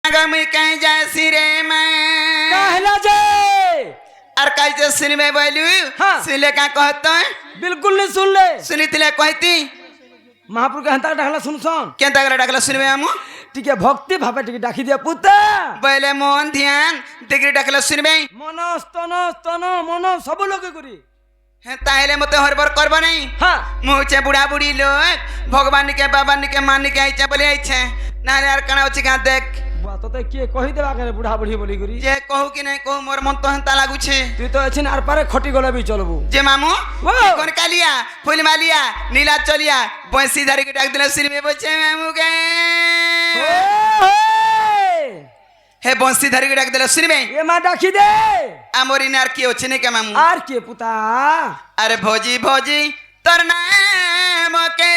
आगामी कहीं जाए सिरे में कहला जे और कैसे सुनबे बोलू हाँ। सुनले का कहतो बिल्कुल नहीं सुन ले सुनी तिले कहती महापुर के हंता डाकला सुन सुन केंता करे डाकला सुनबे हम टिके भक्ति भावे टिके डाकी दिया पुता बोले मन ध्यान डिग्री डाकला सुनबे मन स्तन स्तन मन सब लोग करी हैं ताइले मते हरबर करबो नहीं हाँ मुचे बुढ़ा बुढ़ी लोग भगवान के बाबा के मान के आइछे बोले आइछे ना यार कना अछि का देख बात तो के कहि देबा करे बुढ़ा बुढ़ी बोली करी जे कहू कि नहीं कहू मोर मन तो हंता लागू छे तू तो अछिन आर पारे खटी गला भी चलबू जे मामू वाह। कौन कालिया फूल मालिया नीला चलिया बंसी धरी के डाक दिला सिर में बचे मामू के हे बंसी धरी के डाक दिला सिर में ये मा डाकी दे आमोरी नार की होछे ने के मामू आर के पुता अरे भोजी भोजी तोर नाम के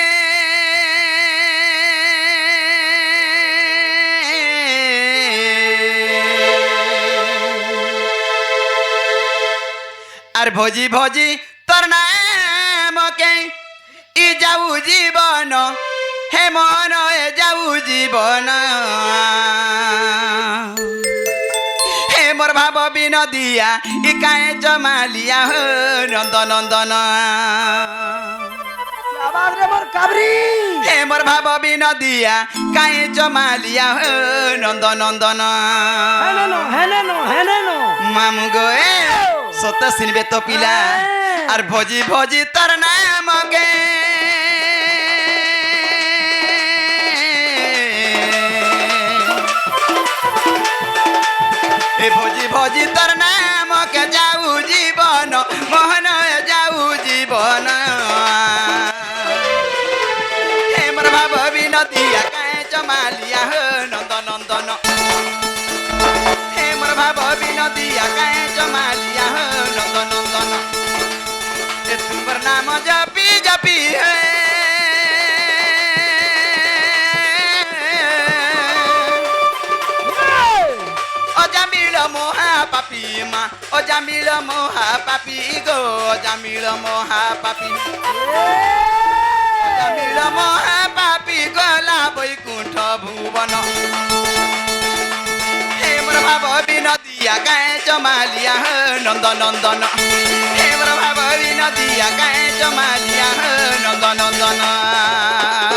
अरे भोजी भोजी तोर नाम के ई जाऊ जीवन हे मन ए जाऊ जीवन हे मोर भाव बिनदिया ई काहे जमालिया हो नंदन नंदन आवाज रे मोर काबरी हे मोर भाव बिनदिया काहे जमालिया हो नंदन नंदन हेने नो मामू गो सत सिनबे तो पिला और भोजी भोजी तर नाम गे ए भोजी भोजी तर नाम के जाऊ जीवन मोहन जाऊ जीवन हे मोर भाव बिनदिया काहे जमालिया हो नंदन नंदन हे मोर भाव बिनदिया काहे जमालिया हो नंदन नंदन ए तुमर नाम जपी जपी है ओ जामिल मोहा पापी मा ओ जामिल मोहा पापी गो जामिल मोहा पापी जामिल मोहा पापी गला बैकुंठ भुवन हे मोर भाव बिनदिया काहे जमालिया हो नंदन नंदन हे मोर भाव बिनदिया काहे जमालिया हो नंदन नंदन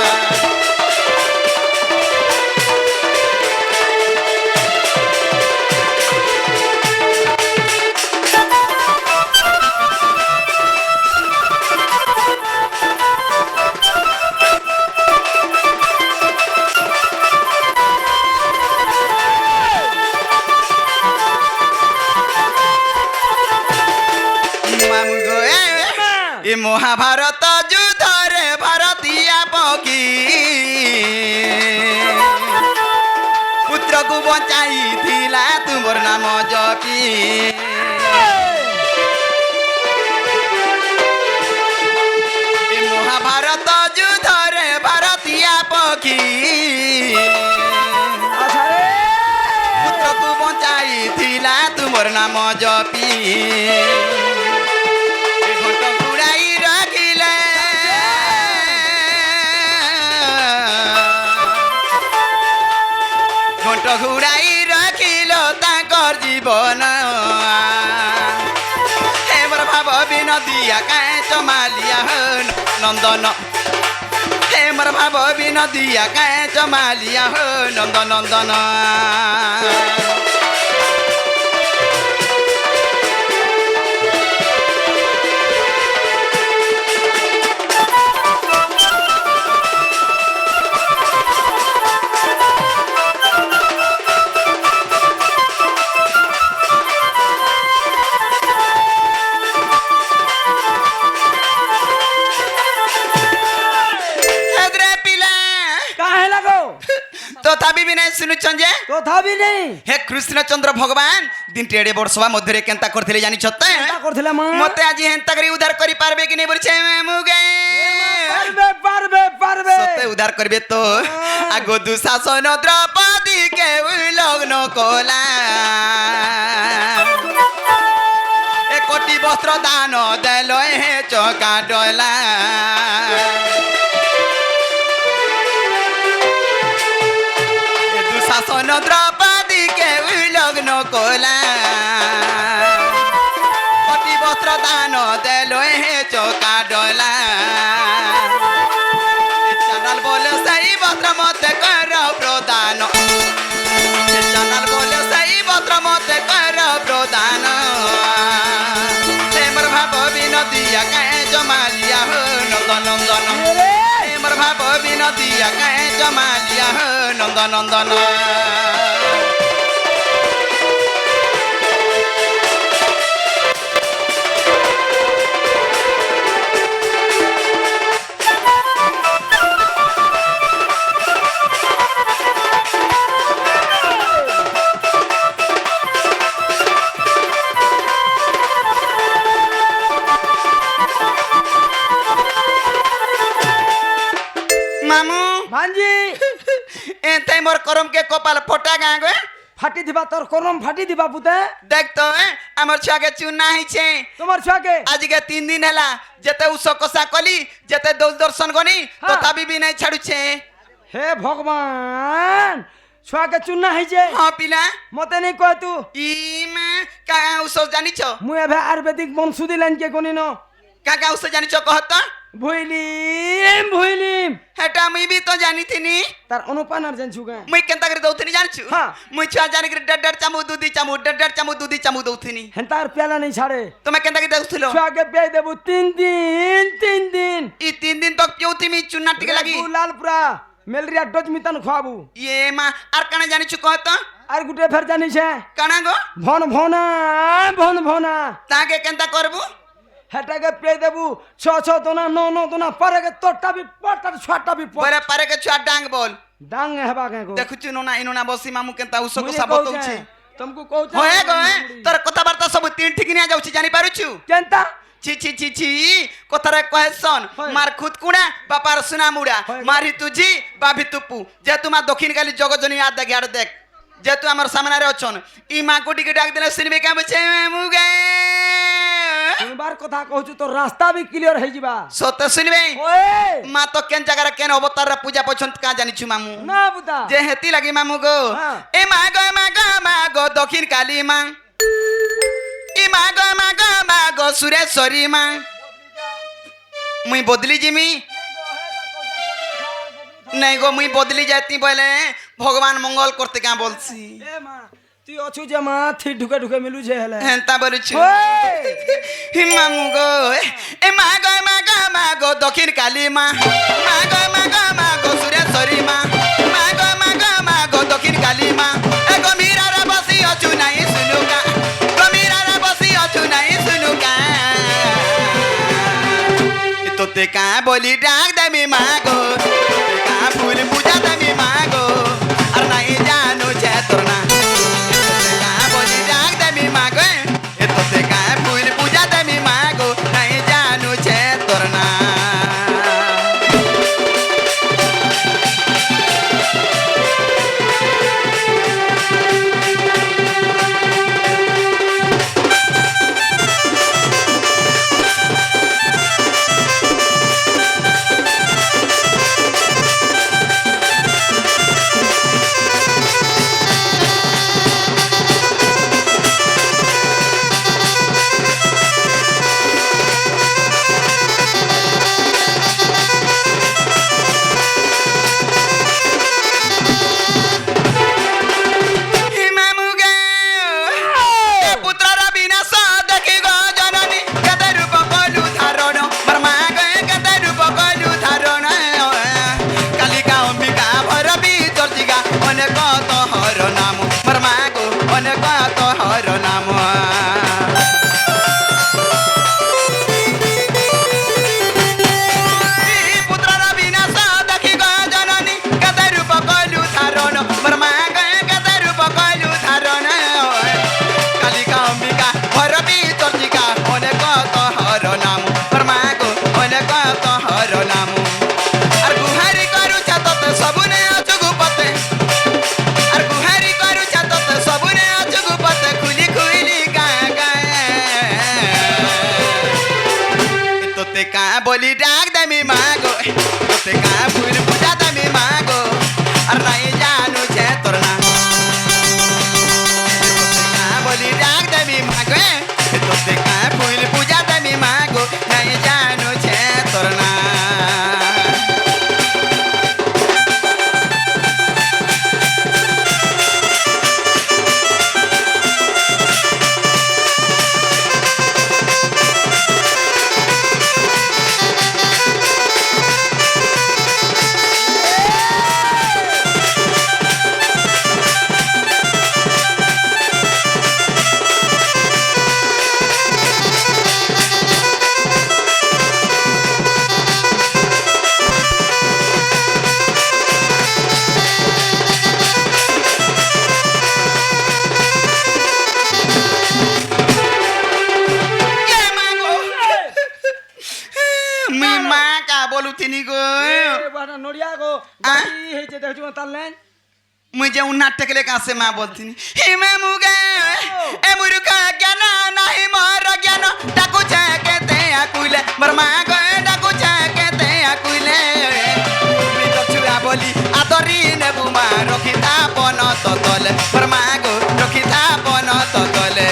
ए महाभारत युद्ध रे भारतीय पकी पुत्र को बचाई थिला तुमर नाम जपी ए महाभारत युद्ध रे भारतीय पकी पुत्र को बचाई थिला तुमर नाम जपी घंट घुराई रखिल ताकर जीवन हे मोर भाव बिनदिया काहे जमालिया हो नंदन हे मोर भाव बिनदिया काहे जमालिया हो नंदन नंदन तथापि भी नहीं सुनु चंजे तथापि नहीं हे कृष्ण चंद्र भगवान दिन टेड़े बरसवा मध्यरे केंता करथिले जानि छते केंता करथिले मां मते आज हेंता करी उद्धार करी पारबे कि नहीं बोलछे मुगे पारबे सते उद्धार करबे तो आगो दुशासन द्रौपदी के लग्न कोला ए कोटी वस्त्र दान देलो हे चौका डोला शासन দ্রৌপদীকে লগ্ন কোলা অতি বস্ত্র দান দেল হে চৌকা ডলা চানাল বলে সেই বস্ত্র মতে কর প্রদান চানাল বলে সেই বস্ত্র মতে কর প্রদান মোর ভাব বিনদিয়া কায়ে জমালিয়া হো নন্দন নন্দন মোর ভাব বিনদিয়া কায়ে জমালিয়া হো নন্দন নন্দন মামু ভাঞ্জি এতে মোর করম কে কপাল ফোটা গাঁ গে ফাটি দিবা তোর করম ফাটি দিবা পুতে দেখ তো আমার ছুয়াকে চুনা হইছে তোমার ছুয়াকে আজকে 3 দিন হেলা যেতে উস কষা কলি যেতে দৌল দর্শন গনি হ্যাঁ। তথাপি বি নাই ছাড়ুছে হে ভগবান ছুয়াকে চুনা হইছে হ্যাঁ পিলা মতে নেই কয় তু ইমা কা উস জানিছ মুই এবে আয়ুর্বেদিক বংশুদি লাইন কে কোনি ন কাকা উস জানিছ কহত ভুইলিম হেটা মুই বি তো জানিথিনি তার অনুপান আর জানছু কে মুই কেনতা করে দউথিনি জানছু হ্যাঁ। মুই ছুয়া জানি করে ডড চামু দুদি চামু ডড চামু দুদি চামু দউথিনি হেন্তার পেলা নেই ছাড়ে তুমি কেনতা করে দউথিল ছুয়াকে পেয়ে দেবো 3 দিন ই 3 দিন তক পিউথিমি চুনা টিকে লাগি লাল পুরা ম্যালেরিয়া ডোজ মিতান খাবু ইয়ে মা আর কানা জানিছু কহত আর গুটে ফের জানিছে কানা গো ভনা তাকে কেনতা করবু হেটাকে পেয়ে দেবু 6 দোনা 9 দোনা পরে তোরটা বি পটার ছটা বি পরে পারে কে ছুয়া ডাং বল ডাং হেবা কে গো দেখুছু নোনা ইনোনা বসি মামু কেনতা উসক মুই সাবত কହୁଛେ, হচ্ছে ତମକୁ କହୁଛେ হয়ে গো তোর কথাবার্তা সব তিন ঠিক নিয়া যাଉଛି জানি পারুছু কেনতা ছি ছি ছি ছি কথারে কহেছন হয়। মার খুদ কুড়া বাপার সুনা মুড়া হয়। মারি তুজি বাভি তুপু যে তোমা দক্ষিণ কালী জগজনী আদ দেখ আর দেখ যেহেতু আমার সামনে অছন ই মা কোটিকে ডাক দিলে শুনবে কে বলছে মুগে শুনবার কথা কହୁଛୁ তোর রাস্তা বি ক্লিয়ার হই ଯିବା সত্য শুনবে ওয়ে মা তো কেন জায়গার কেন অবতার পূজা পছন্দ কা জানিছু মামু না বুতা যে হেতি লাগি মামু গো হ্যাঁ। এ মা গো দক্ষিণ কালী মা এ মা গো সুরেশ্বরী মা মুই বদলি জিমি নাই গো মুই বদলি যাইতি বলে ভগবান মঙ্গল করতে কা বলছি এ মা তুই অছু যে মা থি ঢুকে ঢুকে মিলু যে হেলে হেন্তা বলছি ওয়ে হি মামু গো এ মা গো দক্ষিণ কালী মা মা গো সুরেশ্বরী মা মা গো দক্ষিণ কালী মা এ গো মীরারা বসি অছু নাই শুনুকা গো মীরারা বসি অছু নাই শুনুকা তোতে কা বলি ডাক দেমি মা গো তোতে কা ফুল পূজা দেমি মা গো আর নাই জানো যে তোর না তোতে কা বলি ডাক দেমি মা গো এ তোতে কা ফুল পূজা দেমি মা গো নাই জানো যে তোর না গো গাড়ি হইছে দেখছো তাহলে মুই যে নাটক লেখা আছে মা বলতিনি হিমে মুগে এ মূর্খ জ্ঞান নাহি মোর জ্ঞান ডাকুছে কেতে আকুলে মোর মা গো ডাকুছে কেতে আকুলে মৃত ছুয়া বলি আদরি নেবু মা রখিতা পন ততলে মোর মা গো রখিতা পন ততলে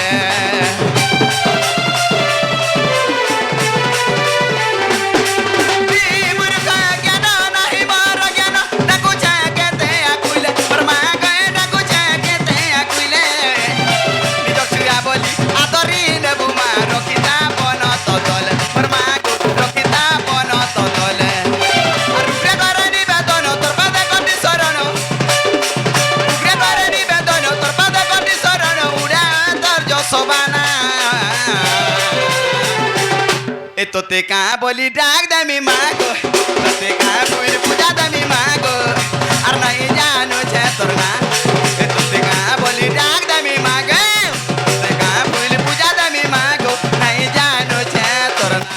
তোতে কা বলি ডাক দামি মাগো তোতে কা বলি পূজা দামি মাগো আর নাই জানো ছে তোর না তোতে কা বলি ডাক দামি মাগো তোতে কা বলি পূজা দামি মাগো নাই জানো ছে তোর না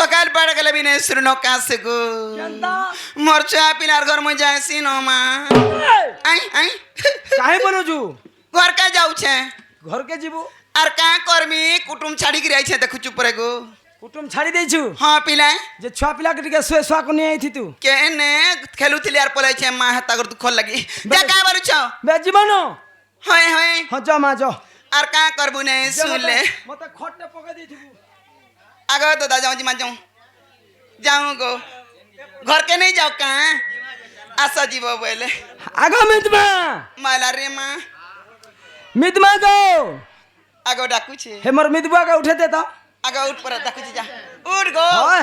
সকাল পড়ে গেলে বিনে শুনো কাছে গো মোর চা পিলার ঘর মে যাইছি ন মা আই আই কাহে বলছু ঘর কা যাউছে ঘর কে ଯିବୁ আর কা করমি কুটুম ছাড়ি কি আইছে দেখুচু পরে গো কুটুম ছাড়ি দেইছু হ্যাঁ পিলা যে ছুয়া পিলাকে টিকে শুয়ে শুয়া কোনি আইথি তু কেনে খেলুছিলি আর পলাইছে মা হাতা কর দুঃখ লাগি যা কা বলছ বে জীবন হয় হয় হ যা মা যা আর কা করবু নে শুনলে মতে খটে পকে দেইথিবু आगो तो दा जाऊँ जी मान जाऊँ गो घर के नहीं जाओ कहाँ आशा जीव बोले आगो मितमा माला रे माँ मितमा गो आगो डाकू छे हे मोर मितबुआ के उठे दे तो आगो उठ पर डाकू छे जा उठ गो ओए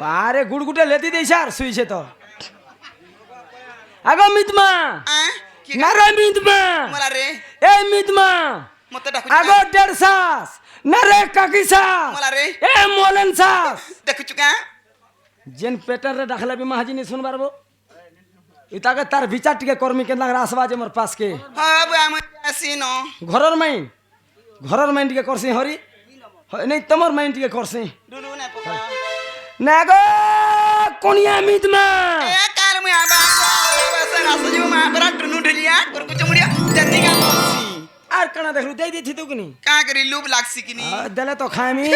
बारे गुड़गुटे लेती दे यार सुई छे तो आगो मितमा ना रे मितमा माला रे ए मितमा मत डाकू आगो डेढ़ सास ना रे काकी सास माला रे ए मोलन सास देखु चुका जेन पेटर रे डाखला भी महाजी नहीं सुन बारबो इता के तार विचार टिके कर्मी के लग रासवा जे मोर पास के हां अब हम आसीनो घरर माइन टिके करसी हरी नहीं तमर माइन टिके करसी दुनु ना पका ना गो कोनिया मितमा ए काल में आबा बस ना सजू मा बरा दुनु ढलिया कर कुछ मुड़िया जल्दी का आर कना देखलु दे दी थी तू कनी का करी लूप लागसी किनी देले तो खामी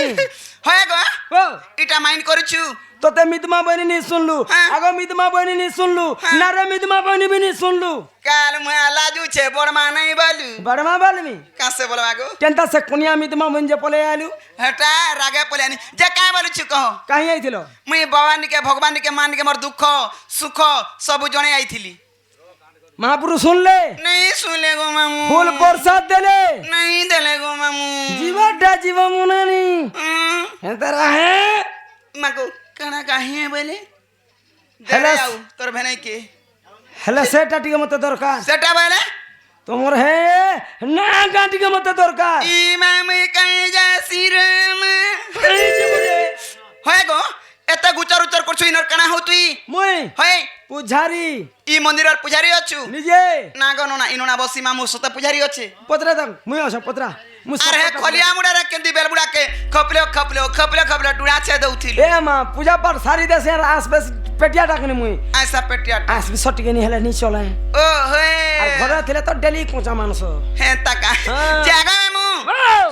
होय गो ओ इटा माइंड करछु तो ते मितमा बनी नहीं सुनलू आगो मितमा बनी नहीं सुनलू ना रे मितमा बनी भी नहीं सुनलू काल में लाजू छे बड़मा नहीं बोलू बड़मा बालमी कासे बोलवा गो केनता से कोनिया मितमा बन जे पले आलू हटा रागे पलेनी जे काय बोलु छु कहो काहे आइथिलो मुई भवानी के भगवान के मान के मोर दुख सुख सब जणे आइथिली महापुरुष सुन ले नहीं सुनले गो मामू फूल प्रसाद देले नहीं देले गो मामू जीवडा जीव मुनानी हेतरा है माको कणा काहे बोले हेलो देले आउ तोर भेनै के हेलो सेटा टिके मते दरकार सेटा बोले तोमर है ना गांटी के मते दरकार ई मामे काहे जा सिरम होय गो एता गुचर उचर करछु इनर कणा हो तुई मुई होय पुजारी ई मंदिर पुजारी अछु निजे ना गनो ना इनोना बसी मामू सते पुजारी अछि पत्रा दम मुई आछ पत्रा अरे खलिया मुडा रे केंदी बेलबुडा के खपले डुडा छे दउथिल ए मां पूजा पाठ सारी दे से आस बस पेटिया डाकनी मुई ऐसा पेटिया आस भी सटके नहीं हेले नहीं चले ओ होए और घर थिले तो डेली कोचा मानस हे तका जागा मामू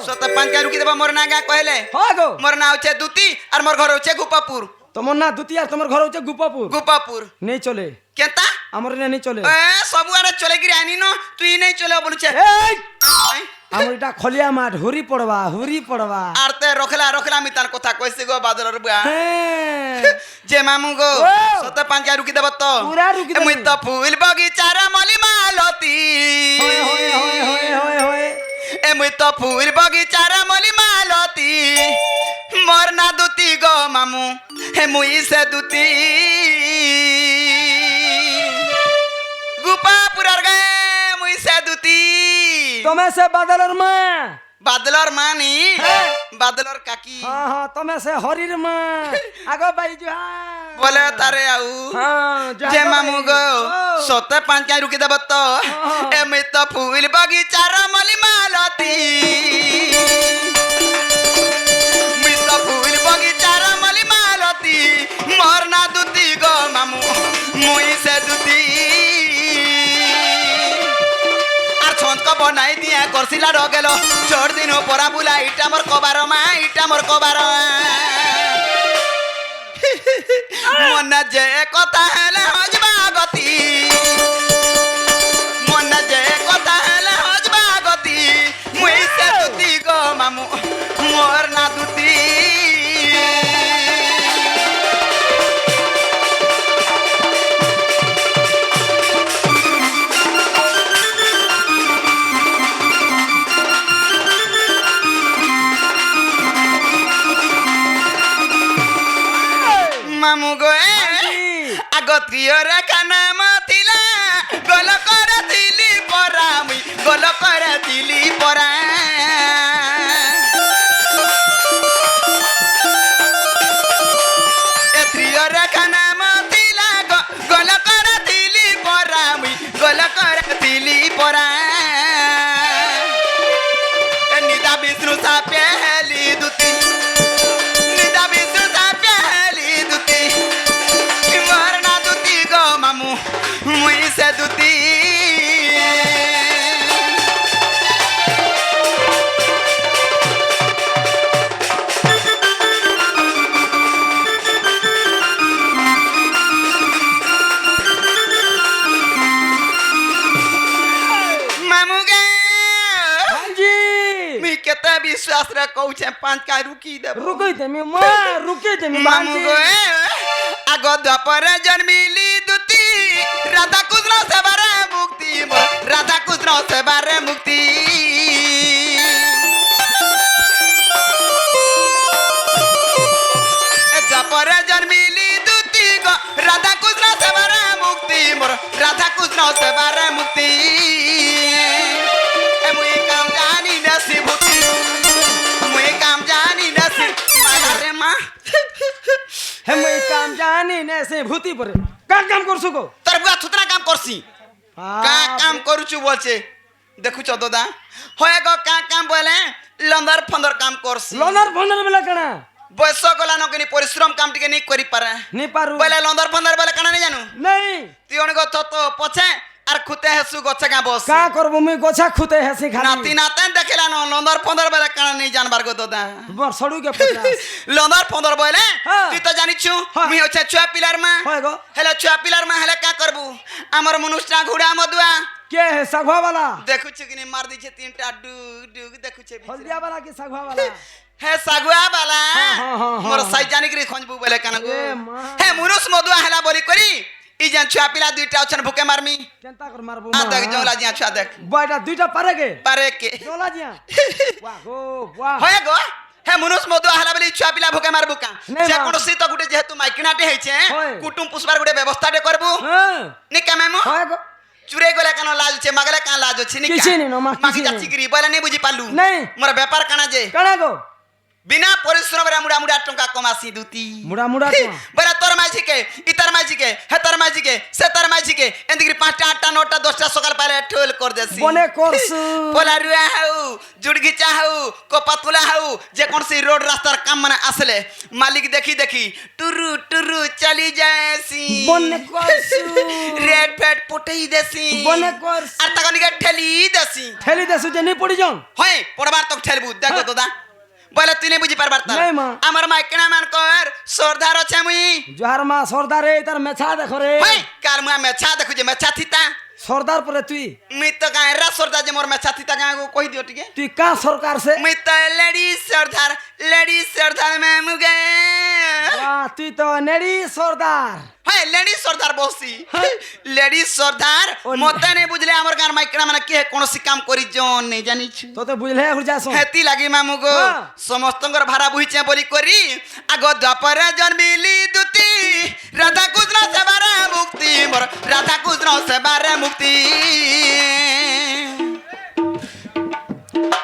सते 5 का रुकी देबा मोर नागा कहले हो गो मोर नाउ छे दुती और मोर घर छे गुपापुर তোমার না দুতি আর তোমার ঘর হচ্ছে গোপাপুর গোপাপুর নেই চলে কেতা আমার এনে নেই চলে ସବୁଆଡେ ଚଲେଇକିରି ଆନିନ তুই ନେଇ ଚଲେଇବ ବୋଲୁଛେ এই আমার এটা খলিয়া মাঠ হুরি পড়বা আর তে রখলা রখলা আমি তার কথা কইছি গো বাদলর বুয়া হ্যাঁ যে মামু গো ও! সতে পাঁচা রুকি দেব তো পুরা রুকি দেব। মুই তো ফুল বগিচার মলি মালতি হয় এ মুই তো ফুল বগিচার মলি মালতি মোর না দুতি গো মামু হে মুই সে দুতি গোপাপুরার গে মুই সে দুতি তুমি সে বাদলর মা বাদলর মানি হ্যাঁ। বাদলর কাকি হ্যাঁ তুমি সে হরির মা আগো বাই যা বলে তারে আউ যে মামু গো সতে পাঁচা রুকি দেব তো এমি তো ফুল বগিচার মলি মালতি মুই তো ফুল বগিচার মলি মালতি মোর না দুতি গো মামু মুই সে দুতি আর ছন্দক বনাই দিয়ে করছিলা রগেল চোর দিন পরা বুলা ইটা মোর কবার মা ইটা মোর কবার মনে যে কথা হেলে হজবা গতি মনে যে কথা হেলে হজবা গতি মুই সে দুতি গো মামু মোর না দুতি মামু গো আগতীয় রেখা নাম ଥିଲା গোল করে দিলি পরা মুই গোল করে দিলি পরা এত্রিয় রেখা নাম ଥିଲା গোল করে দিলি পরা মুই গোল করে দিলি পরা নিদা বিষ্ণু সাপে হেলি দুতি নিদা বিষ্ণু সাপে হেলি দুতি মোর না দুতি গো মামু মুই সে দুতি মামু গে জি মুই কেতে বিশ্বাস রে কହୁଛେ ପାଞ୍ଚ କା रुकी देब रुकई ते मी मां रुकई ते मी মামু গো আগ দ্বাপরে জন্মিলি দুতি রাধা কৃষ্ণ সেবারে মুক্তি মোর রাধা কৃষ্ণ সেবারে মুক্তি দ্বাপরে জন্মিলি দুতি গো রাধা কৃষ্ণ সেবারে মুক্তি মোর রাধা কৃষ্ণ সেবারে মুক্তি এ মুই কাম জানি নসি ভূতি মুই কাম জানি নসি মারে মা হে মই কাম জানি নে সে ভূতি পরে কাম করছু গো তোর বুয়া থুতরা কাম করছি কা কাম করুছু বলছে দেখুছ দাদা হয় গো কা কাম বলে লন্দর ফন্দর কাম করছি লনার ফোনের বেলা কেনা বয়স গলা নকিনি পরিশ্রম কাম টিকে নি করি পারে নি পারু বলে লন্দর ফন্দর বলে কানা নি জানু নাই তুই অনেক তো পছে আর খুতে হেসু গছে গা বস কা করব মই গোছা খুতে হেসি খালি নাতি নাতেন দেখিলা ন লন্দর ফন্দর বলে কানা নি জানবার গো দাদা বর সড়ু কে পচা লন্দর ফন্দর বলে হ্যাঁ। তুই তো জানিছু হ্যাঁ। মুই হচ্ছে ছুয়া পিলার মা হয় গো হেলে ছুয়া পিলার মা হেলে কা করবু আমার মনুষ্টা ঘুড়া মদুয়া কে হে সাগवा वाला দেখুছে কিনি মার দিছে তিনটা ডুগ ডুগ দেখুছে হলদিয়া वाला কি সাগवा वाला হে সাগুয়া বালা হ্যাঁ, হ্যাঁ, হ্যাঁ, মোর হ্যাঁ। সাই জানি করি খঞ্জবু বলে কানা গো এ মা। হে মুনুষ মদুয়া হেলা বলি করি ই জান ছুয়া পিলা দুইটা অছন ভুকে মারমি কেনতা কর মারবো আ দেখ জংলা জিয়া ছুয়া দেখ বয়টা দুইটা পারে গে পারে কে জলা জিয়া ওয়া গো ওয়া হয় গো হে মুনুষ মদুয়া হেলা বলি ছুয়া পিলা ভুকে মারবু কা নেই যে মা। কোন সি তো গুটে যেহেতু মাইকিনাটে হইছে হয়। কুটুম পুষবার গুটে ব্যবস্থাটে করবু হ্যাঁ নি কেমেমু হয় গো চুরে গলে কেন লাজ আছে মাগলে কান লাজ আছে নি কিছু নেই, মা, মাকি কিছু যাচ্ছি নেই। গিরি বলে নি বুঝি পালু নেই। মোর ব্যাপার কানা যে কানা গো বিনা পরিশ্রমরে মুড়া মুড়া টঙ্কা কমাসি দুতি মুড়া মুড়া তো বলে তোর মাঝিকে ইতার মাঝিকে হে তোর মাঝিকে সে তোর মাঝিকে এদিকে 5টা 8টা 9টা 10টা সকাল পালে ঠোল কর দেছি বনে করছু পোলা রুয়া হাউ জুড়গিচা হাউ কোপাতুলা হাউ যে কোন সি রোড রাস্তার কাম মানে আসলে মালিক দেখি দেখি টুরু টুরু চলি যায়সি বনে করছু রেড ফেড পটেই দেছি বনে করছু আর তাকে নিকে ঠেলি দেছি ঠেলি দেছু যে নি পড়ি যাও হয় পড়বার তো ঠেলবু দেখো হ্যাঁ। দাদা বলে তুই বুঝি পারবার তার নাই মা। আমার মাইকনা মান কর সর্দার আছে মুই জোহার মা সর্দার রে তার মেছা দেখো রে হই কার মুয়া মেছা দেখু যে মেছা থিতা সর্দার পরে তুই মুই তো গাঁ রা সর্দার যে মোর মেছা থিতা গাঁ কই দিও টিকে তুই কা সরকার সে মুই তো লেডি সর্দার মে মুগে বাহ, তুই তো নেড়ি সর্দার হ্যাঁ লেডি সর্দার বসি লেডি সর্দার মতে নেই বুঝলে আমার গান মাইকনা মানে কে কোনসি কাম করি জন নেই জানিছু তোতে বুঝলে এখন যাস হেতি লাগি মামু গো হ্যাঁ। সমস্তঙ্কর ভাড়া বুঝছে বলি করি আগ দ্বাপরে জন্মিলি দুতি রাধা কৃষ্ণ সেবারে মুক্তি মোর রাধা কৃষ্ণ সেবারে মুক্তি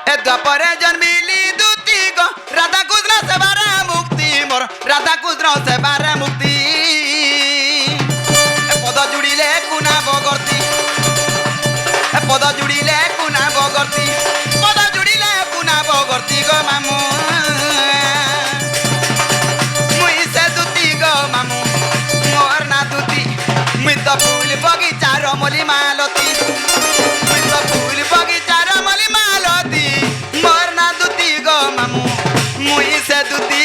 এ দ্বাপরে জন্মিলি দুতি গো রাধা কৃষ্ণ সেবারে মুক্তি মোর রাধা কৃষ্ণ সেবারে মুক্তি এ পদ জুড়িলে কুনা বগর্তি এ পদ জুড়িলে কুনা বগর্তি পদ জুড়িলে কুনা বগর্তি গো মামু মুই সে দুতি গো মামু মোর না দুতি মুই তো ফুল বগিচার মলি মালতি মুই তো ফুল বগিচার মলি মালতি মোর না দুতি গো মামু মুই সে দুতি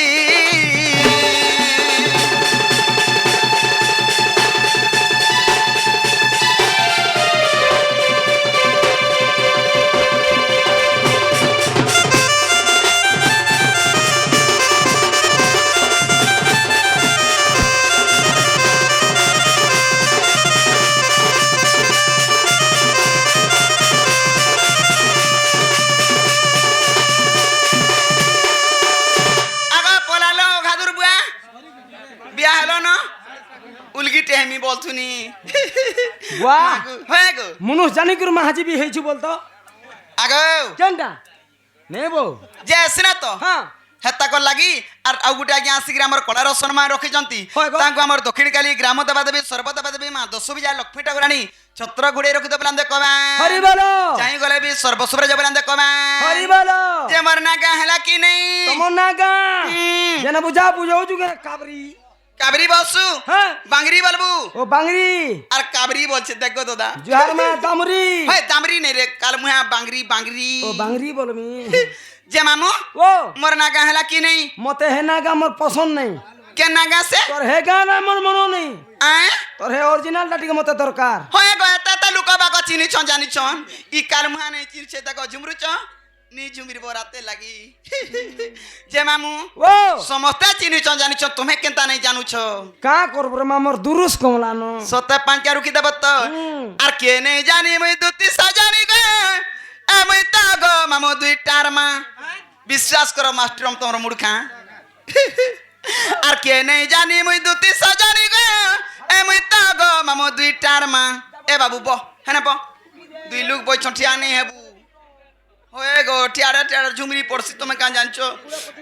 আগা পলালো ঘাদুর বুয়া বিয়া হলো না উলগি টেহমি বলছুনি বাহ হয়ে গো মনুষ জানি করে মাহাজিবি হয়েছি বলতো আগো কেনটা নেবো যে আসিনা তো হ্যাঁ হেতাকর লাগি আর আউ গুটে আজ্ঞা আসিকি আমার কলার সম্মান রଖିଛନ୍ତି হয় গো। ତାଙ୍କୁ ଆମର ଦକ୍ଷିଣ କାଲି ଗ୍ରାମ ଦେବା ଦେବୀ ସର୍ବ ଦେବା ଦେବୀ ମା ଦଶ ବିଜା ଲକ୍ଷ୍ମୀ ଠାକୁରାଣୀ ଛତ୍ର ଘୋଡେଇ ରଖିଦ ପିଲାନ୍ ଦେଖବା ହରି ବୋଲ ଚାହିଁ ଗଲେ ବି ସର୍ବଶୁଭ୍ର ଯେ ପିଲାନ୍ ଦେଖବା ହରି ବୋଲ ଯେ ମର ନା ଗାଁ ହେଲା କି ନେଇ ତମର ନା ଗାଁ যেন বুঝা বুঝাউছু কে কাবরি কাবরি বসু হ্যাঁ বাংরি বলবু ও বাংরি আর কাবরি বলছে দেখো দাদা জোহার মা দামরি হয় দামরি নেই রে কাল মুহা বাংরি বাংরি ও বাংরি বলমি যে মামু ও মোর না গাঁ ହେଲା কি নেই মতে হে না গা মোর পছন্দ নেই কে না গাঁ সে তোর হে গান আমার মনে নেই আয় তোর হে অরিজিনালটা টিকে মতে দরকার হয় গো এত লোক বাক চিনিছন জানিছন ই কাল মুহা নেই চিনছে দেখো ঝুমরুছ নি ঝুমির বরাতে লাগি যে মামু ও সমস্তে চিনিছন জানিছন তুমি কেনতা নাই জানুছ কা করব রে মা মোর দুরুস কমলানো সতে পাঁচা রুকি দেব তো আর কে নেই জানি মুই দুতি সাজানি গে এ মুই তা গো মামু দুইটার মা বিশ্বাস করো মাস্টার তোমার মুড়খা আর কে নেই জানি মুই দুতি সাজানি গে এ মুই তা গো মামু দুইটার মা এ বাবু ব হেনে ব দুই লোক বই ছটিয়া নেই হেবু হয়ে গো টিয়ারে টিয়ারে ঝুমরি পড়ছি তুমি কাঁ জানছো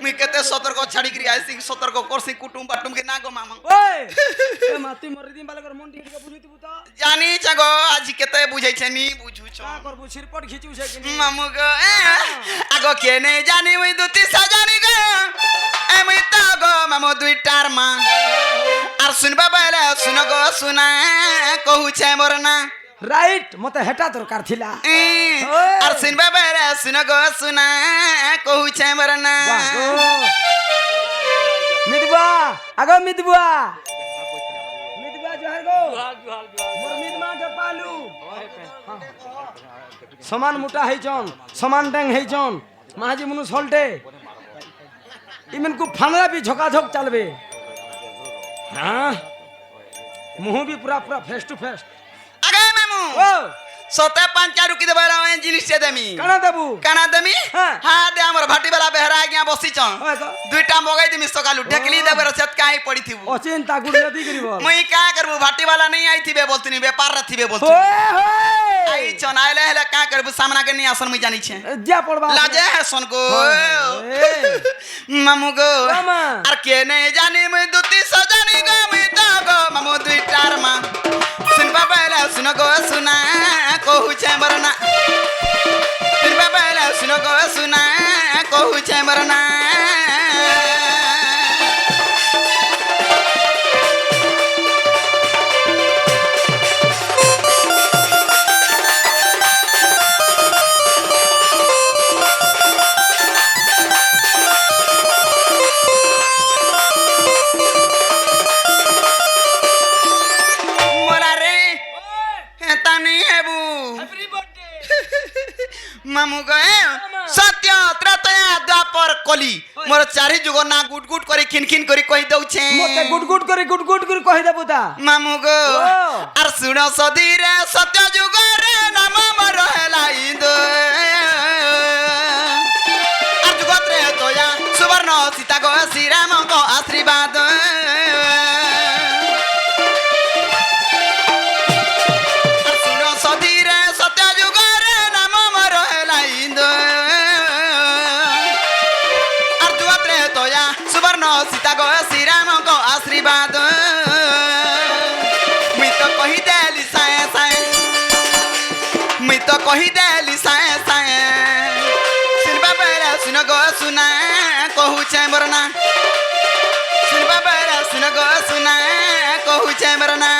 মুই কেতে সতর্ক ছাড়িকি আইছি সতর্ক করছি কুটুম বাটুম কে না গো মামা ওই এ মা তুই মরি দিন বালে কর মন টিকে বুঝিতিবু তো জানিছ গো আজি কেতে বুঝাইছে নি বুঝুছ কা করবু সিরপট খিচিউ সে কিনি মামু গো আগো কে নেই জানি মুই দুতি সাজানি গো এ মুই তা গো মামু দুইটার মা আর শুনবা বাইলে শুন গো শুনা কহুছে মোর না রাইট মতে হেটা দরকার থিলা আর শুনবা বাইলে শুন গো শুনা কহুছে মোর না বাহ গো মিদবা আগো মিদবা মিদবা জোহার গো মোর মিদমা কে পালু সমান মোটা হইছন সমান ড্যাং হইছন মাহাজি মুনু সল্টে ইমেনকু ফানরা বি ঝকাঝক চালবে হ্যাঁ মুহ বি পুরা পুরা ফেস টু ফেস আগে মামু ও সতে পাঁচা রুকি দেবার জিনিস দেমি কানা দেবু কানা দেমি হ্যাঁ। হ্যাঁ দে আমার ভাটি বেলা বেহরা আজ্ঞা বসিছন হয় গো দুইটা মগাই দিমি সকালু ঢেকলি দেবার সেত কাই পড়িথিবু অচিন্তা গুড়িয়া দি করিব মুই কা করবু ভাটি वाला नहीं आइथिबे बोलतनी व्यापार रथिबे बोलतनी होए होए आई छन आइले हेले का करबु सामना के नहीं आसन मुई जानी छे जा पड़बा लाजे है सन को ए। मामू गो मामा। आर के नहीं जानी मुई दुती सजानी गो मुई ता गो मामू दुई टार मा सुनबा पहले सुन गो सुना कहू छे मरना सुनबा पहले सुन गो सुना कहू छे मरना মামু গয়ে সত্য ত্রেতয়া দ্বাপর কলি মোর চারি যুগ না গুট গুট করে খিনখিন করে কই দউছে মতে গুড গুড করে কହି দেবো তা মামু গো ও। আর শুণ সদীরে সত্য যুগরে নাম মর হেলা ইন্দ আর যুগ ত্রেতয়া সুবর্ণ সীতা গো শ্রীরামଙ୍କ আশীর্বাদ আর শুণ সদীরে সত্য যুগরে নাম মর হেলা ইন্দ আর যুগ ত্রেতয়া সুবর্ণ সীতা গো শ্রীরামଙ୍କ আশীর্বাদ মুই তো কহিদেলি সায়ে সায়ে মুই তো কহিদেলি সায়ে সায়ে শুনবা বেলা শুন গো শুনা কহুছে মোর না শুনবা বেলা শুন গো শুনা কহুছে মোর না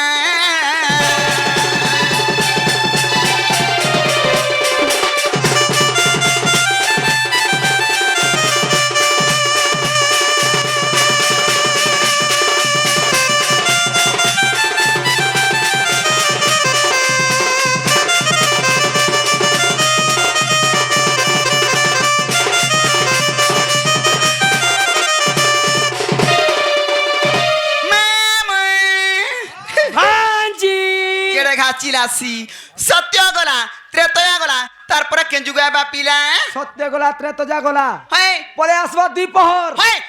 ভাঞ্জি কেড়ে ঘাচিলাসি সত্য গলা ত্রেতয়া গলা তারপরে কেঞ্জু গাবা পিলা সত্য গোলা ত্রেতজা গোলা হয় পরে আসবা দ্বিপহর হয়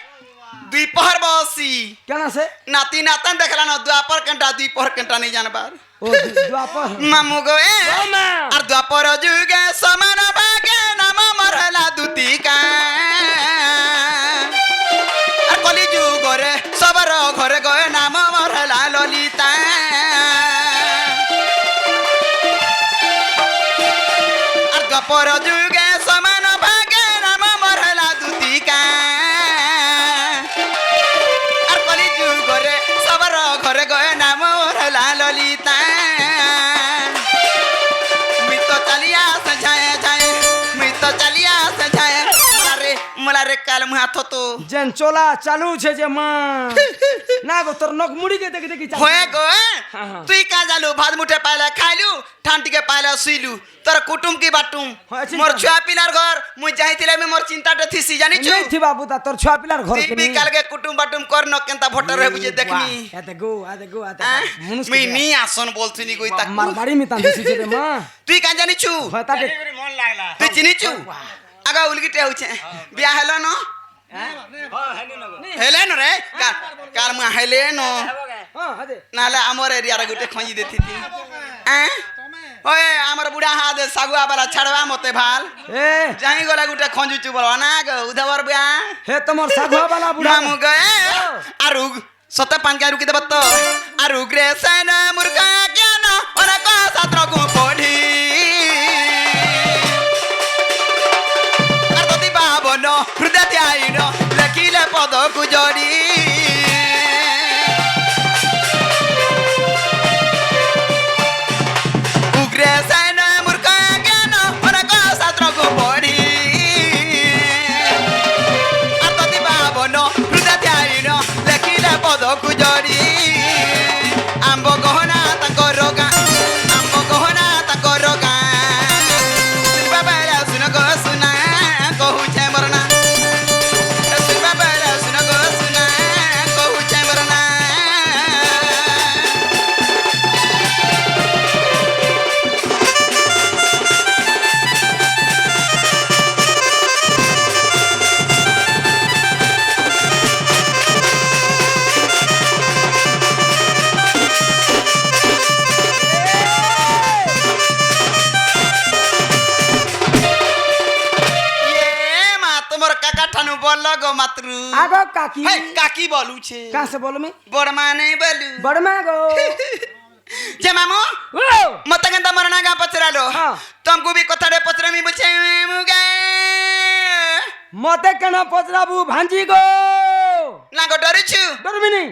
দুই পহর বসি কেন আছে নাতি নাতন দেখলা না দ্বাপর ঘন্টা দুই পহর ঘন্টা নেই জানবার ও দ্বাপর মামু গো ও মা আর দ্বাপর যুগে সমান ভাগে নাম মরলা দুতিকা আর কলি যুগরে সবার ঘরে গয়ে নাম মরলা ললিতা আর দ্বাপর যুগে সমান ভাগে নাম মরলা দুতিকা আর কলি যুগরে সবার ঘরে গয়ে নাম মরলা ললিতা মুই তো চালিয়া সজায় যায় মুই তো চালিয়া সজায় মোলা রে কাল মুই হাত তো যেন চলা চালু ছে যে মা না গো তোর নখ মুড়িকে দেখি দেখি চাল হয়ে গো হ্যাঁ। তুই কা জালু ভাত মুঠে পাইলা খাইলু ঠান্টিকে পাইলা শুইলু তোর কুটুম কি বাটুম হয় চিন্তা। মোর ছুয়া পিলার ঘর মুই যাইতিলে আমি মোর চিন্তাটা থিসি জানিছু নেই থি বাবু তা তোর ছুয়া পিলার ঘর তুই কে বিকালকে কুটুম বাটুম কর ন কেনতা ভোটার হয়ে বুঝে দেখনি এতে গো আতে আহ? মনুষ মুই নি আসন বলছিনি কই তাক মার বাড়ি মি তান দিছি রে মা তুই কা জানিছু হয় তাতে তুই চিনিছু আগা উলগিটে হচ্ছে বিয়া হেলো ন হেলেন রে কাল মা হেলেন হ্যাঁ আদে নালে আমার এরিয়ার গুটে খঁজি দেথিতি ওয়ে আমার বুড়া হাত সাগুয়া বালা ছাড়বা মতে ভাল এ যাই গলা গুটে খঁজুচু বল না গো উধাবার বিয়া হে তোমার সাগুয়া বালা বুড়া মামু গে আর সতে পান কা রুকি দেব তো আর উগ্রে সেন মুরগা জ্ঞান ওরা ক ছাত্র গো পড়ি আর যদি বাবন হৃদয় ত্যাইন লেখিলে পদ কুজড়ি উগ্রে সেন মুরগা জ্ঞান ওরা ক ছাত্র গো পড়ি আর যদি বাবন হৃদয় ত্যাইন লেখিলে পদ কুজড়ি আম্ব গহনা তাঙ্কর গা আম্ব গহনা তাঙ্কর গা শুনবা বেলা শুন গো শুনা কহুছে মোর না শুনবা বেলা শুন গো শুনা কহুছে মোর না ये मा তোমার কাকা ঠানু বল গো মাতৃ আগো কাকি হে কাকি বলুছে কাঁ से बोलो मैं বড় মানে বলু बड़ में गो যে মামু ओ মত কেন তোমার না গা পচরালো হ্যাঁ। তমকু বি কথারে পচরামি বুঝে মুগে मते केना पचराबू भांजी गो না গো ডরিছু डरबी नहीं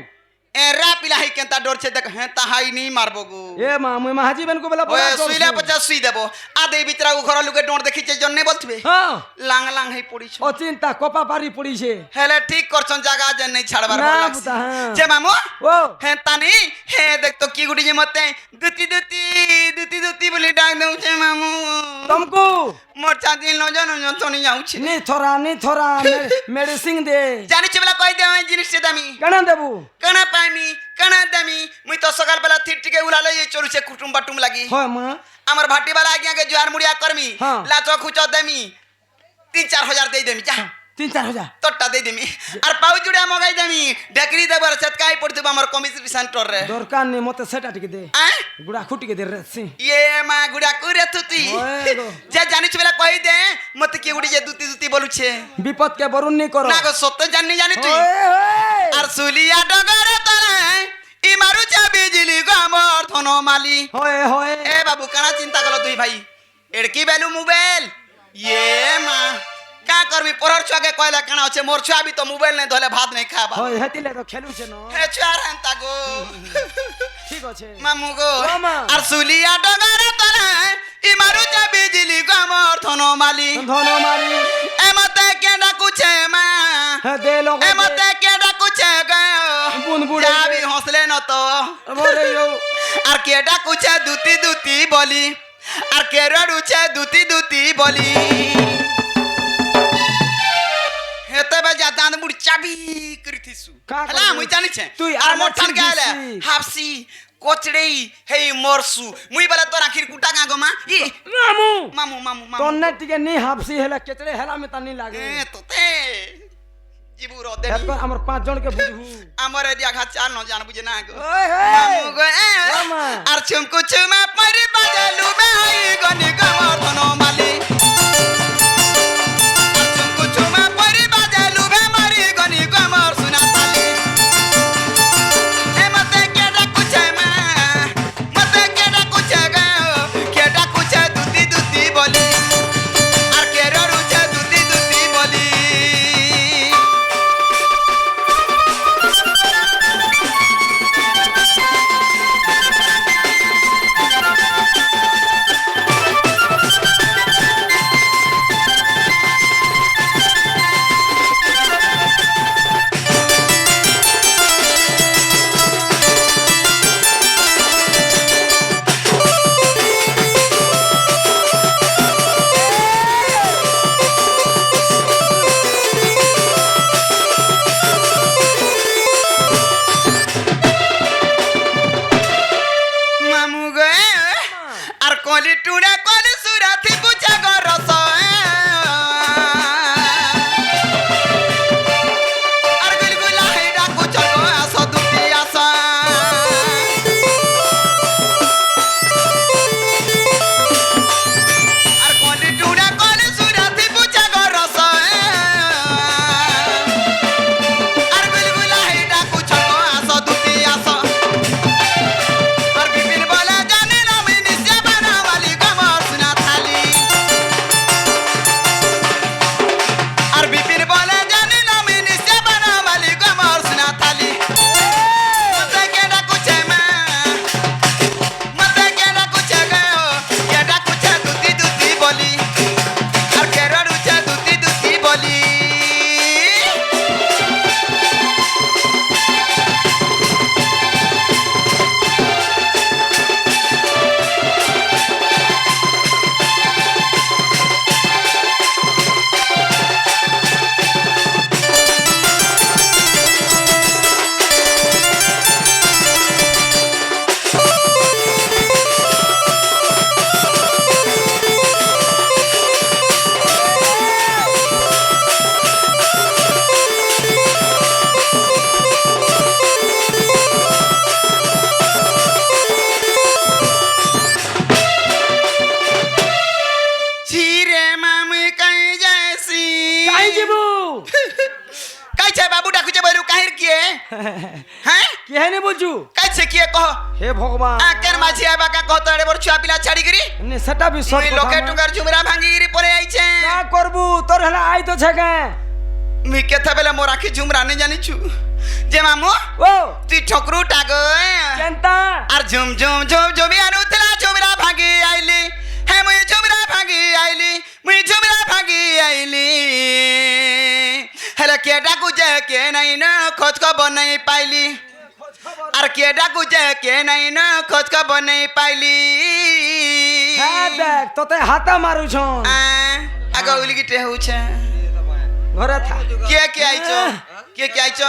এরা পিলা হি কেনতা ডরছে দেখ হ্যাঁ তাহাই নি মারবো গো ए मा मुई महाजी बन को बोला ওই শুইলে পচা শুই দেব আদে ভিতরা ঘর লুকে ডর দেখিছে জন্নে বলতবে हां লাং লাং হই পড়িছ ओ चिंता कोपा पारी पड़ी छे হেলে ঠিক করছন জায়গা যে নাই ছাড়বার না, ভালো লাগছে বুতা, হ্যাঁ। যে মামু ओ হ্যাঁ তানি হ্যাঁ দেখ তো কি গুটি যে মতে দুতি দুতি দুতি দুতি বলে ডাক দেউছে মামু तुमको মোর চাঁদিল নজন যন্ত্রণী যাଉଛି নি থরা মেডিসিন দে জানিছ বেলা কই দে ওই জিনিসটা দামি কেন দেবু কানা পাইমি কানা দামি মুই তো সকাল বেলা থিরটিকে উলালে এই চলুছে কুটুম বাটুম লাগি হয় মা আমার ভাটি বালা আগে জুয়ার মুড়িয়া করমি হ্যাঁ। লাচ খুচ দেমি 3-4 হাজার দেই দেমি যা 3-4 হাজার তোরটা দেই দেমি আর পাউ জুড়ে মগাই দেমি ঢাকরি দেবার সেতকাই পড়তে আমার কমিশন সেন্টার রে দরকার নেই মতে সেটা টিকে দে আয় গুড়া খুটিকে দে রে সি ইয়ে মা গুড়া করে তুই ওই গো। যে জানিছ বেলা কই দে মতে কি গুড়ি যে দুতি দুতি বলুছে বিপদকে বরুণ নি করো না গো সত্য জানি জানি তুই ওই আর সুলিয়া ডগরে তলায় ই মারুছে বিজলি গো আমার ধনমালি হয় এ বাবু কানা চিন্তা করলো তুই ভাই এর কি বেলু মোবাইল ইয়ে মা কা করবি পরর ছুয়াকে কয়লা কানা আছে মোর ছুয়া বি তো মোবাইল নাই ধলে ভাত নাই খাবা হয় হেতিলে তো খেলুছে ন হে ছুয়ার হেন্তা গো ঠিক আছে মামু গো মামা। আর সুলিয়া ডগরে তলায় ই মারুছে বিজলি গো আমার ধনমালি ধন মারি এমতে কে ডাকুছে মা হে দে লোক এমতে কে ডাকুছে গো বুনবুড়ে যাবি হসলে ন তো মরে ইও আর কে ডাকুছে দুতি দুতি বলি আর কে রড়ুছে দুতি দুতি বলি হেতে বেজা দান মুড় চাবি করিথিসু কা হলা করবি? মুই জানিছে তুই আর আলা মোটান গালে চিন্তিছি। হাফসি কোচড়েই হেই মরসু মুই বলে তোর আখির কুটা গাগো মা ই মামু মামু মামু মামু তন্নে টিকে নি হাফসি হেলা কেচড়ে হেলা মে তানি লাগে এ তোতে জিবু রদে এরপর আমার 5 জনকে বুঝবু আমার এদিয়া ঘা চাল ন জান বুঝে না গো ওই মামু গো এ মামা। আর চুমকু চুমা পরি বাজালু বেহাই গনি গমর ধনমালি আর চুমকু চুমা পরি বাজালু বে মারি গনি গমর সুনাতালি এ মতে কে ডাকুছে মা মতে কে ডাকুছে গো কে ডাকুছে দুতি দুতি বলি আর কে রড়ুছে দুতি দুতি বলি মামু গে আর কলি টুড়া কলি সুরাথি বুঝা গো রস আর গুলগুলা হেডা কুচ গো আস দুটি আস আর কলি টুড়া কলি সুরাথি বুঝা গো রস আর গুলগুলা হেডা কুচ গো আস দুটি আস আর বিপিন বলে জানি না আমি নিচে বানাওয়ালি গমর সুনা থালি আর বিপিন বলে জানি না আমি নিচে বানাওয়ালি গমর সুনা থালি মতে কে ডাকুছে মা মতে কে ডাকুছে গো কে ডাকুছে দুতি দুতি বলি আর কে রড়ুছে দুতি দুতি বলি ছিরে মামুই কাই যাইছি কাই জিবু কাইছে বাবু ডাকুছে বইরু কাহির কিয়ে হ্যাঁ কি হেনে বুঝু কাইছে কিয়ে কহ হে ভগবান আকের মাঝি আবা কা কত এড়ে বড় ছুয়া পিলা ছাড়ি গরি নে সেটা বি সব মুই লোকে টুকার ঝুমরা ভাঙ্গি গরি পরে আইছে না করবু তোর হেলা আই তো ছকে মুই কেথা বেলা মোর আখি ঝুমরা নে জানিছু যে মামু ও তুই ঠকরু টাগ কেনতা আর ঝুম ঝুম ঝুম ঝুমি আনুতলা ঝুমরা ভাঙ্গি আইলি হে মুই ঝুমরা ভাঙ্গি আইলি মুই ঝুমরা ভাঙ্গি আইলি হেলে কে ডাকুছে কে নাই না খোঁজ খবর নাই পাইলি আর কে ডাকুছে কে নাই না খোঁজ খবর নাই পাইলি হ্যাঁ দেখ তোতে হাতা মারুছন आगो उलगिटे होछे घरे था के आइचो के आइचो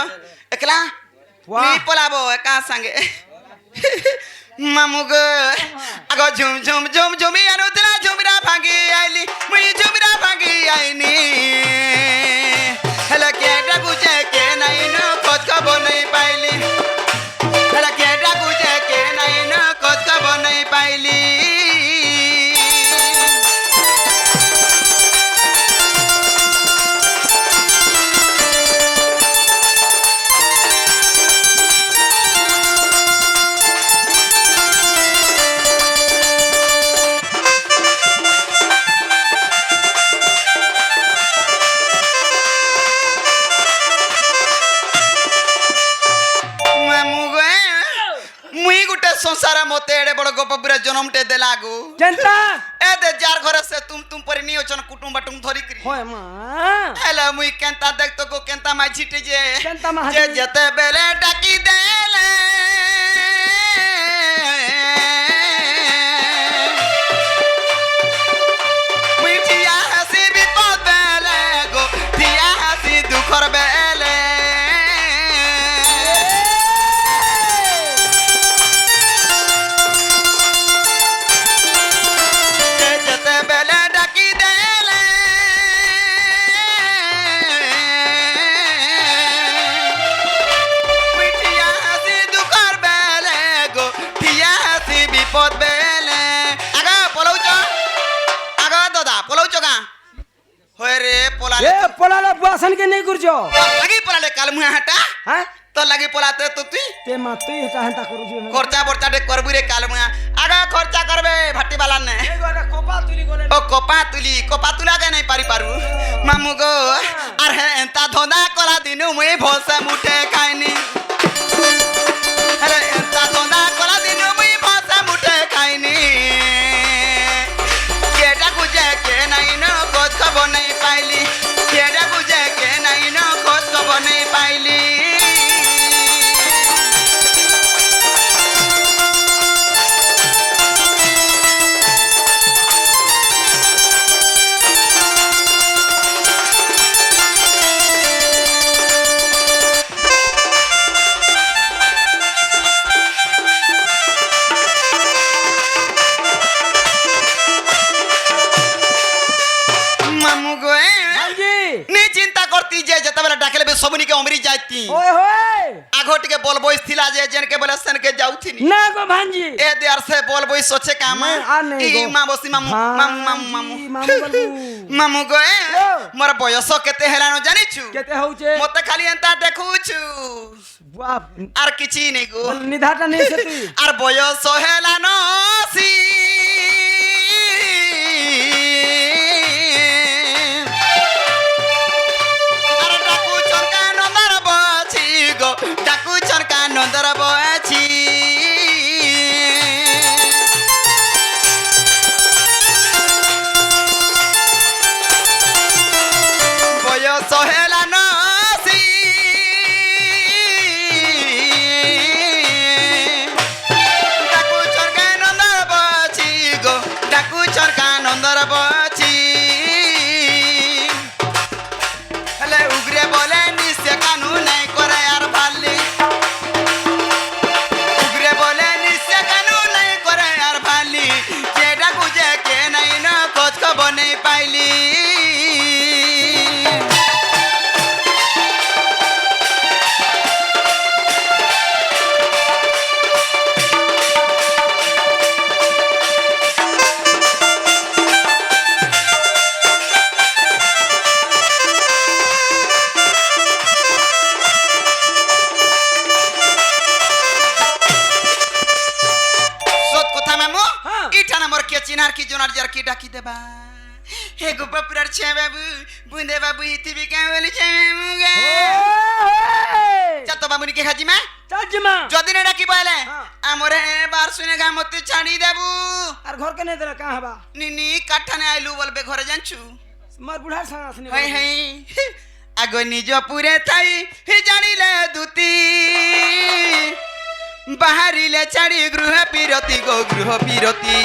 एकला वाह। नी पलाबो एका संगे मामू गो आगो झुम झुम झुम झुमी अनुतरा झुमरा भागी आइली मुई झुमरा भागी आइनी हेला के डाकुजे के नाइ न खोज खबो नहीं पाइली हेला के डाकुजे के नाइ न खोज खबो नहीं पाइली संसार मते एडे बड़ गोपपुरा जन्मटे देलागु जनता ए दे जार घरे से तुम पर नी ओचन कुटुंब बटुम धरी करी होय मा हेला मुई केंता देख तो को केंता मा छिटे जे केंता मा जे जते बेले डाकी देले मुई जिया हसी विपद बेले गो जिया हसी दुखर बेले বিপদ বেলে আগা পলাউছ আগা দাদা পলাউছ গা হয় রে পলালে ए पलाला बुआसन के नहीं गुरजो লাগি পলালে কাল মুয়া হাটা हैं তো লাগি পলাতে তো তুই ते मा तू हेटा हंता करू जो খরচা বরচা ডে করবি রে কাল মুয়া আগা খরচা করবে ভাটি বালা নে ए गोरा कोपा तुली गोले ও কপা তুলা গে নাই পারি পারু মামু গো আর হে এন্তা ধন্দা কলা দিনু মুই ভসে মুঠে খাইনি আরে এন্তা ধন্দা কলা দিনু মুই ভসে মুঠে খাইনি কেডা গুজে কে নাই ন খোঁজ খবর নাই পাইলি কেডা গুজে কে নাই ন খোঁজ খবর নাই পাইলি মামু গো हां जी নি চিন্তা করতি যে যেতবেলা ডাকলে বে সবনি কে অমরি যাইতি ओए होए আগো টিকে বল বইস থিলা যে জেন কে বলে সেন কে যাউথিনি ना गो भांजी এ দেয়ার সে বল বইস আছে কাম मैं आ नहीं ই गो মা বসি মামু মামু মামু মামু मामू बलबू মামু গো ओ মোর বয়স কেতে হেলানো জানিছু केते होचे মতে খালি এন্তা দেখুছু बाप আর কিছু নেই গো निधाटा नहीं से तू আর বয়স হেলানো সি আর ডাকু চরকা নন্দর বছি গো ডাকু চরকা নন্দর বছি বয়স হেলানো সি ডাকু চরকা নন্দর বছি গো ডাকু চরকা নন্দর বছি হেলে উগরে বলে নিশ্চয় কানু নাই করে আর ভালি উগরে বলে নিশ্চয় কানু নাই করে আর ভালি যেটা বুঝে কে নাই না খোঁজ খবর নেই পাইলি সত কথা মামু হ্যাঁ। ইটা নামর কে চিনার কি জোনার যার কি ডাকি দেবা হে গোপাপুরার ছে বাবু বুন্দে বাবু ইতিবি কে বলি ছে বাবু গে চাতো বাবুনি কে খাজি মা चाचमा যদি না ডাকি বলে হ্যাঁ। আমরে বার শুনে গা মতে ছাড়ি দেবু আর घर के नहीं तेरा कहां बा নিনি কাঠানে আইলু বলবে ঘরে জানছু मार बुढ़ा सांस नहीं হাই হাই আগ নিজ পুরে থাই হি জানিলে দুতি বাহারিলে ছাড়ি গৃহ পিরতি গো গৃহ পিরতি